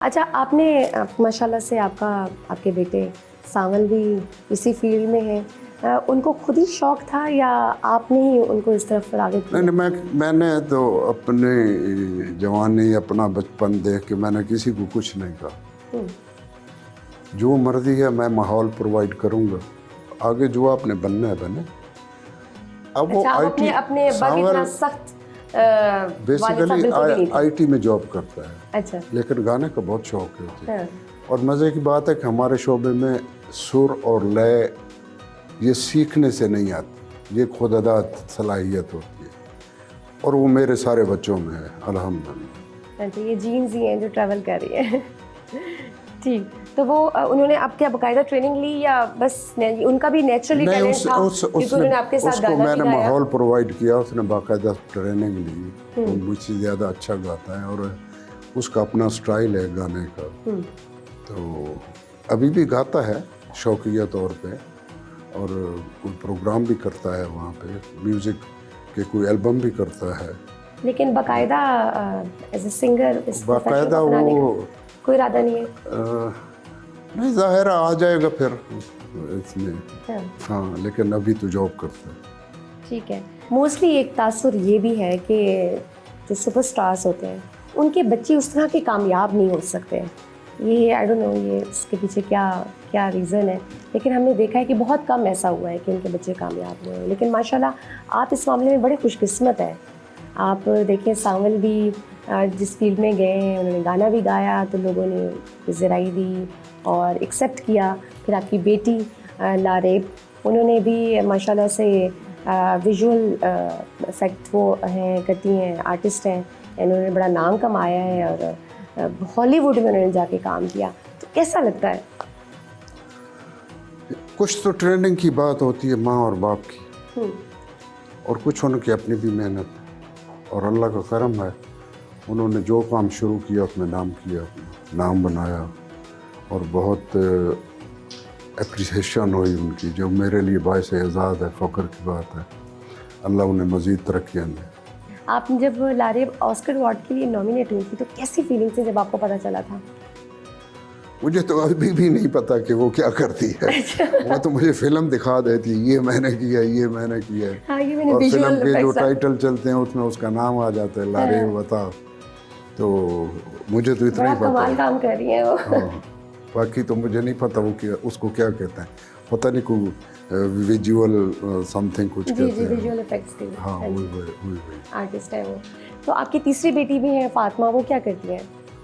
अच्छा, आपने माशाल्लाह से आपके बेटे सावल भी इसी फील्ड में हैं। उनको खुद ही शौक़ था या आपने ही उनको इस तरफ राग़िब किया? नहीं, मैंने तो अपने जवानी अपना बचपन देख के मैंने किसी को कुछ नहीं कहा। जो मर्जी है मैं माहौल प्रोवाइड करूँगा, आगे जो आपने बनना है बने। अब वो अच्छा, आप आईटी अपने अब्बा की इतना सख्त बेसिकली आईटी में जॉब करता है। अच्छा, लेकिन गाने का बहुत शौक है उसे। हाँ। और मज़े की बात है कि हमारे शोबे में सुर और लय ये सीखने से नहीं आती, ये खुदअदा सलाहियत होती है और वो मेरे सारे बच्चों में है अल्हम्दुलिल्लाह। अच्छा, ये जीन्स ही हैं जो ट्रैवल कर रही है। ठीक, तो वो उन्होंने आपके बाकायदा ट्रेनिंग ली या बस उनका भी नेचुरली टैलेंट था क्योंकि उन्होंने आपके साथ गाना भी मैंने गाया? माहौल प्रोवाइड किया, उसने बाकायदा ट्रेनिंग ली, वो मुझसे ज़्यादा अच्छा गाता है और उसका अपना स्टाइल है गाने का। तो अभी भी गाता है शौकिया तौर पे और कोई प्रोग्राम भी करता है वहाँ पे, म्यूज़िक के कोई एल्बम भी करता है। लेकिन बाकायदा एज ए सिंगर इस बाकायदा वो कोई इरादा नहीं है? नहीं, ज़ाहिर है आ जाएगा फिर इसमें। हाँ, लेकिन अभी तो जॉब करता है। ठीक है। मोस्टली एक तासुर ये भी है कि जो सुपरस्टार्स होते हैं उनके बच्चे उस तरह के कामयाब नहीं हो सकते। ये आई डोंट नो ये इसके पीछे क्या रीज़न है, लेकिन हमने देखा है कि बहुत कम ऐसा हुआ है कि उनके बच्चे कामयाब हुए हैं। लेकिन माशाल्लाह आप इस मामले में बड़े खुशकिस्मत हैं। आप देखें, सावल भी जिस फील्ड में गए हैं उन्होंने गाना भी गाया तो लोगों ने ज़राई दी और एक्सेप्ट किया। फिर आपकी बेटी लारेब, उन्होंने भी माशाल्लाह से विजुअल इफ़ेक्ट वो हैं करती हैं, आर्टिस्ट हैं, इन्होंने बड़ा नाम कमाया है और हॉलीवुड में उन्होंने जाके काम किया। तो कैसा लगता है? कुछ तो ट्रेनिंग की बात होती है माँ और बाप की और कुछ उनकी अपनी भी मेहनत और अल्लाह का करम है। उन्होंने जो काम शुरू किया उसमें नाम किया, नाम बनाया और बहुत एप्रिसिएशन हुई उनकी, जो मेरे लिए बाइस एजाज़ है, फ़ख्र की बात है। अल्लाह उन्हें मज़ीद तरक्कियाँ दे। आप जब लारेब ऑस्कर अवार्ड के लिए नॉमिनेट हुई थी तो कैसी फीलिंग थी जब आपको पता चला था? मुझे तो अभी भी नहीं पता कि वो क्या करती है। वो तो मुझे फिल्म दिखा देती है, ये मैंने किया, ये मैंने किया। हाँ, ये मैंने और फिल्म विजुअल के जो इफेक्ट्स टाइटल चलते हैं उसमें उसका नाम आ जाता है, लारेब बता। तो मुझे तो इतना ही पता कमाल है। काम कर रही हैं वो। हाँ, बाकी तो मुझे नहीं पता वो क्या उसको क्या कहते हैं, पता नहीं कोई विजुअल समथिंग कुछ कहते हैं। विजुअल इफेक्ट्स के हाँ, वही आर्टिस्ट है वो। तो आपकी तीसरी बेटी भी है फातिमा, वो क्या करती हैं?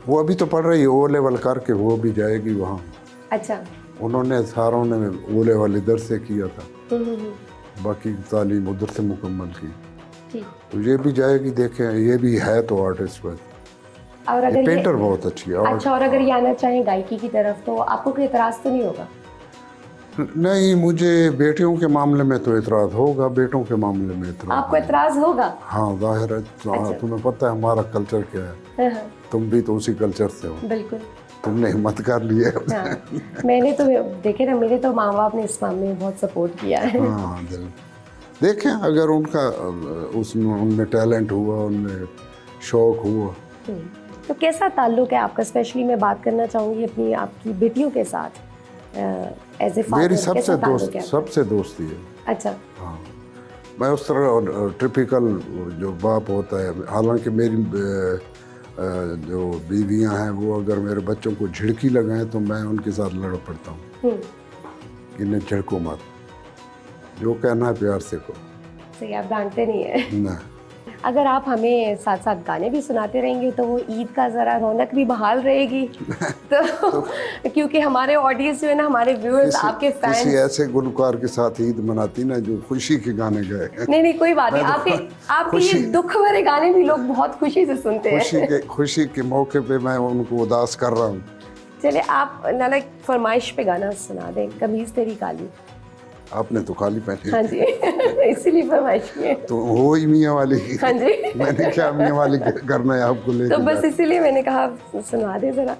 वो अभी तो पढ़ रही है, ओ लेवल करके वो भी जाएगी वहाँ। अच्छा। उन्होंने सारों ने ओ लेवल इधर से किया था, बाकी तालीम उधर से मुकम्मल की। ठीक। तो ये भी जाएगी, देखें, ये भी है तो आर्टिस्ट बस। और अगर ये पेंटर बहुत अच्छी है। अच्छा, और अगर ये आना चाहें गायकी की तरफ तो आपको कोई एतराज़ तो नहीं होगा? नहीं, मुझे बेटियों के मामले में तो एतराज़ होगा, बेटों के मामले में एतराज़ आपको एतराज़ होगा? हाँ, जाहिर है। अच्छा। तुम्हें पता है हमारा कल्चर क्या है। हाँ, तुम भी तो उसी कल्चर से हो। बिल्कुल। तुमने हिम्मत कर ली है। हाँ, मैंने तो देखे ना, मेरे तो माँ बाप ने इस मामले में बहुत सपोर्ट किया है। हाँ, देखें अगर उनका उसमें उनमें टैलेंट हुआ, उनमें शौक हुआ। तो कैसा ताल्लुक़ है आपका? स्पेशली मैं बात करना चाहूँगी आपकी बेटियों के साथ एज ए फादर। मेरी सबसे दोस्ती है। अच्छा। हाँ, मैं उस तरह टिपिकल जो बाप होता है, हालांकि मेरी जो बीवियां हैं वो अगर मेरे बच्चों को झिड़की लगाएं तो मैं उनके साथ लड़ पड़ता हूँ। इन्हें झिड़को मत, जो कहना है प्यार से कहो। सही, आप डांटते नहीं है ना। अगर आप हमें साथ साथ गाने भी सुनाते रहेंगे तो वो ईद का ज़रा रौनक भी बहाल रहेगी। तो क्योंकि हमारे ऑडियंस जो है ना, हमारे व्यूअर्स, आपके फैंस किसी ऐसे गुलकार के साथ ईद मनाती ना जो खुशी के गाने गाए। नहीं, कोई बात नहीं। आपके ये दुख भरे गाने भी लोग बहुत खुशी से सुनते हैं। खुशी के मौके पे मैं उनको उदास कर रहा हूँ। चले आप नाला फरमाइश पे गाना सुना दें, कमीज तेरी काली। आपने तो काली पहनी। हाँ जी। इसीलिए फरमाइश की है। तो हो ही मियाँ वाली की। हाँ जी। मैंने क्या मियाँ वाली करना है आपको ले। तो बस इसीलिए मैंने कहा सुना दे जरा।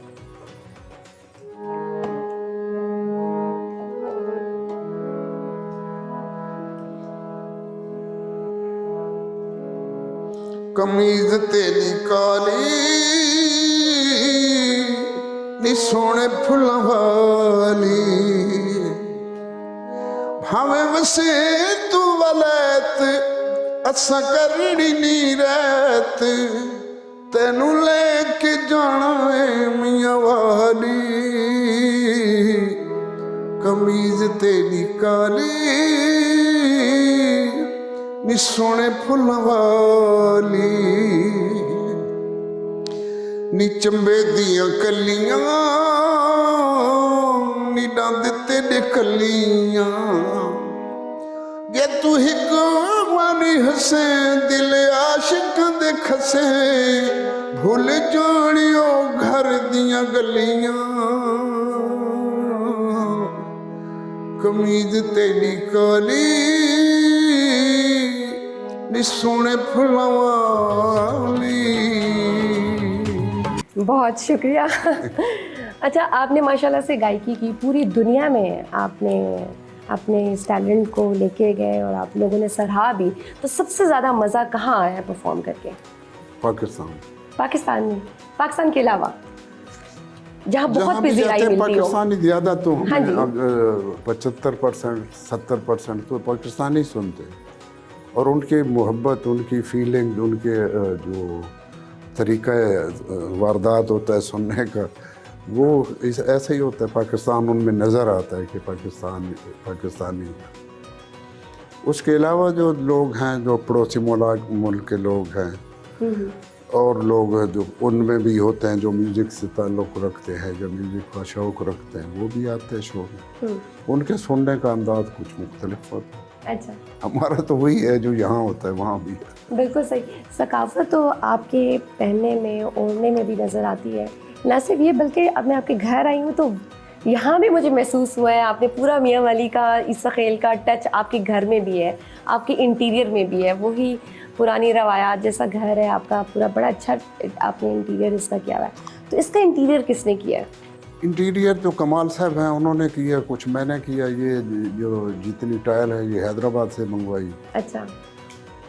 कमीज तेरी काली नी सोने फुल्लां वाली भावे वसे तू वलैत असा करनी नी रैत तेनू लेके जाना है मियां वाली कमीज तेरी काली नी सोने फुल्लां वाली नी चंबे दियां कलियां नी डंद तेरे कलियां जे तू हिक मानी हसे दिल आशिक दे खसे भूल जोड़ियो घर दियां गलियां कमीज तेरी काली नी सोने फुल्लां वाली। बहुत शुक्रिया। अच्छा, आपने माशाल्लाह से गायकी की, पूरी दुनिया में आपने अपने इस टैलेंट को लेके गए और आप लोगों ने सराहा भी, तो सबसे ज़्यादा मज़ा कहाँ आया परफॉर्म करके? पाकिस्तान। पाकिस्तान में? पाकिस्तान के अलावा जहाँ बहुत भी पिज़्ज़ाई जाते मिलती हो? पाकिस्तानी ज़्यादा तो हाँ जी। 75% 70% तो पाकिस्तानी सुनते और उनकी मोहब्बत, उनकी फीलिंग, उनके जो तरीका वारदात होता है सुनने का, वो ऐसे ही होता है। पाकिस्तान उनमें नज़र आता है कि पाकिस्तानी। उसके अलावा जो लोग हैं, जो पड़ोसी मुल्क के लोग हैं और लोग जो उनमें भी होते हैं जो म्यूज़िक से ताल्लुक़ रखते हैं, जो म्यूज़िक का शौक़ रखते हैं, वो भी आते हैं शो में। उनके सुनने का अंदाज़ कुछ मुख्तलिफ होता है। अच्छा, हमारा तो वही है जो यहाँ होता है वहाँ भी है। बिल्कुल सही। सकाफत तो आपके पहनने में, ओढ़ने में भी नज़र आती है। न सिर्फ ये, बल्कि अब मैं आपके घर आई हूँ तो यहाँ भी मुझे महसूस हुआ है आपने पूरा मियाँ वाली का, ईसा खेल का टच आपके घर में भी है, आपके इंटीरियर में भी है। वही पुरानी रवायात जैसा घर है आपका पूरा, बड़ा अच्छा आपने इंटीरियर इसका किया हुआ है। तो इसका इंटीरियर किसने किया है? इंटीरियर जो कमाल साहब हैं उन्होंने किया, कुछ मैंने किया। ये जो जितनी टाइल है ये हैदराबाद से मंगवाई। अच्छा।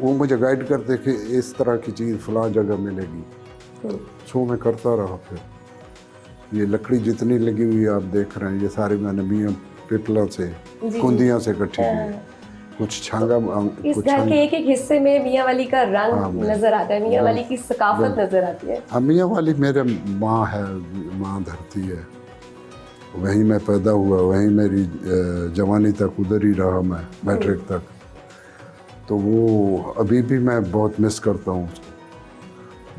वो मुझे गाइड करते कि इस तरह की चीज़ फ़लाँ जगह मिलेगी, शो में करता रहा। फिर ये लकड़ी जितनी लगी हुई है आप देख रहे हैं, ये सारी मैंने मियाँ पिपला से, कुंदियाँ से इकट्ठी की है। कुछ छांगा, इस घर के एक एक हिस्से में मियाँ वाली का रंग नजर आता है, मियाँ वाली की सकाफत नजर आती है। मियाँ वाली मेरे माँ है, माँ धरती है, वहीं मैं पैदा हुआ, वहीं मेरी जवानी तक उधर ही रहा मैं, मैट्रिक तक। तो वो अभी भी मैं बहुत मिस करता हूँ उसको।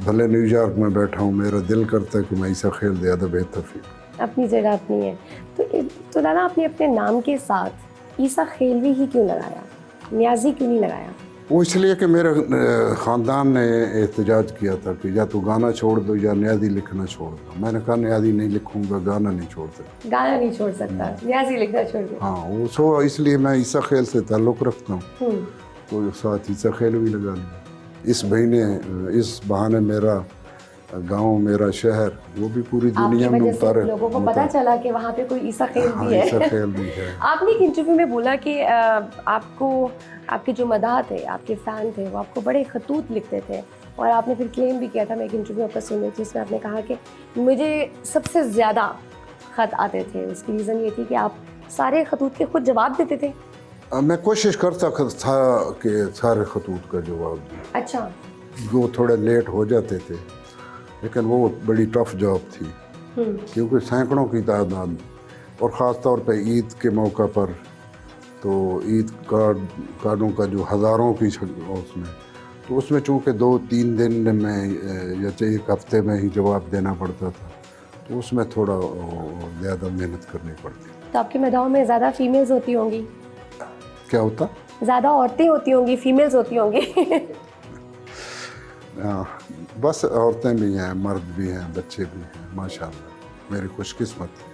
भले न्यूयॉर्क में बैठा हूँ, मेरा दिल करता है कि मैं ईसा खेल ज़्यादा बेहतर फील। अपनी जगह अपनी है। तो लाला, आपने अपने नाम के साथ ईसा खेलवी ही क्यों लगाया, न्याजी क्यों नहीं लगाया? वो इसलिए कि मेरे ख़ानदान ने एहतजाज किया था कि या तो गाना छोड़ दो या न्याजी लिखना छोड़ दो। मैंने कहा न्याजी नहीं लिखूंगा, गाना नहीं छोड़ सकता। गाना नहीं छोड़ सकता, न्याजी लिखना छोड़ दो। हाँ, वो सो इसलिए मैं ईसा खेल से ताल्लुक़ रखता हूँ, तो साथ ईसा खेल भी लगा लिया। इस बहाने मेरा गांव, मेरा शहर, वो भी पूरी दुनिया में उतारे। लोगों को पता चला कि वहाँ पे कोई ईसा खेल भी है। ईसा खेल भी है। आपने एक इंटरव्यू में बोला कि आपको, आपके जो मदाह थे, आपके फ़ैन थे, वो आपको बड़े खतूत लिखते थे, और आपने फिर क्लेम भी किया था, मैं एक इंटरव्यू आपका सुन रही थी, जिसमें आपने कहा कि मुझे सबसे ज़्यादा ख़त आते थे। उसकी रीज़न ये थी कि आप सारे खतूत के खुद जवाब देते थे। मैं कोशिश करता था कि सारे खतूत का जवाब दूँ। अच्छा। वो थोड़े लेट हो जाते थे, लेकिन वो बड़ी टफ जॉब थी, क्योंकि सैकड़ों की तादाद, और ख़ास तौर पे ईद के मौका पर, तो ईद कार्डों का जो हज़ारों की उसमें, तो उसमें चूँकि 2-3 दिन में या 1 हफ्ते में ही जवाब देना पड़ता था, तो उसमें थोड़ा ज़्यादा मेहनत करनी पड़ती। तो आपके मदाहों में ज़्यादा फीमेल्स होती होंगी? क्या होता? ज़्यादा औरतें होती होंगी, फीमेल्स होती होंगी? बस औरतें भी हैं, मर्द भी हैं, बच्चे भी हैं, माशाल्लाह। मेरी खुशकिस्मत है।